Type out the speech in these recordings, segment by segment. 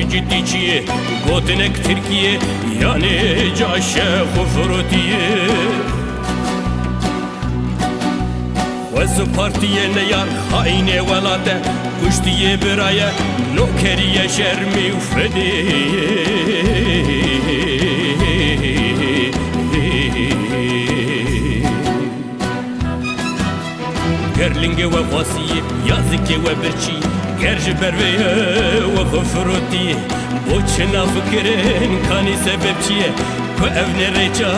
جدی چیه گوتنک ترکیه یعنی جاشه خفروتیه وز پارتیه نیار خاینه ولاده کشتیه برایه نوکریه شرمی و گرلنگ و واسیه یازکی و برچی گرج برویه و خفروتیه بوچنا فکرین کانی سبب چیه که اون ریچا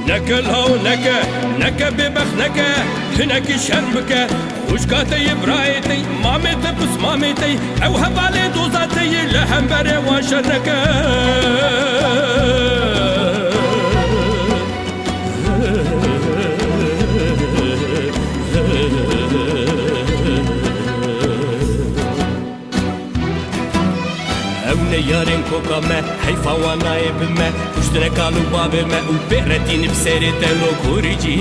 نکه لاو نکه ببخ نکه هنکی شرمکه خوشگاتی برایتی مامت پس مامتی او حوالی دوزاتی لهم بره واشرکه یارین کوکامه حیفا وانای بمه کشتن کالو بابمه و بیرتین بسری تلو کوریجی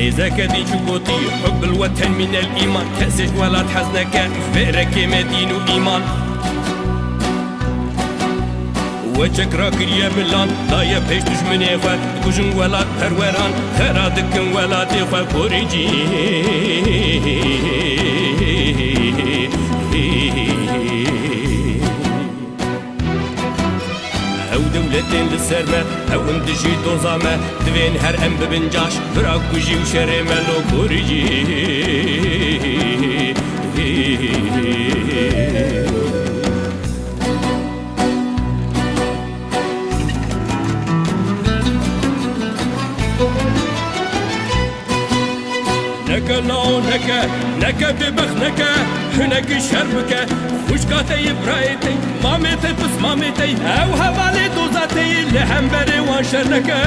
ميزاك دي جوتي حب الوطن من الإيمان تأسج ولا تحزنك فئرك مدين وإيمان وجهك راكر يا ملان ضايا بيش تجمني خوا كوجن ولا تروران خرادك ولا تخوا كوريجي او دولتين للسرمة او اندجي دوزامة دوين هر ام ببنجاش براكوجي وشرمة لو كوريجي نكا لاو نكا ببخ نكا هناك شربكة خوشكاتي برايتي مامتي بس مامتي او هوالي دوزاتي لهم بري وانشرنكا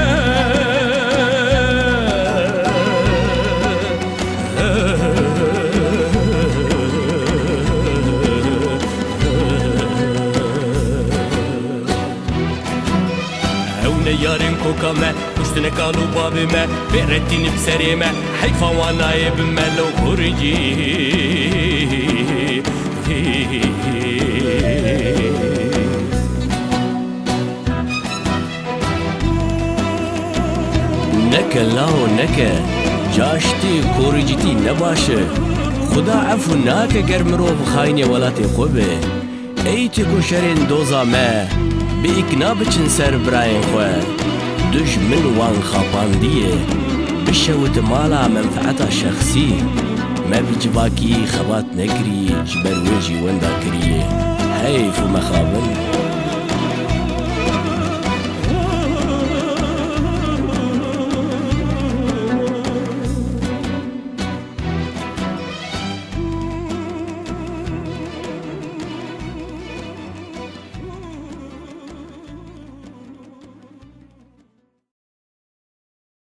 يارين كوكامة كشتن كالو بابمة بيرتين بسريمة حيفا واناي بملو كوريجي نكا لاو نكا جاشتي كوريجيتي نباشه خدا عفو ناكا گرمروف خايني ولاتي خوبه ايتي كوشرين دوزا ما بإكنا بچن سر براين خواه دجمن وان خاپاندیه بشوت مالا منفعتا شخصی ما بجواکی خبات نگری جبر ویجی وندا کریه حیف و مخابن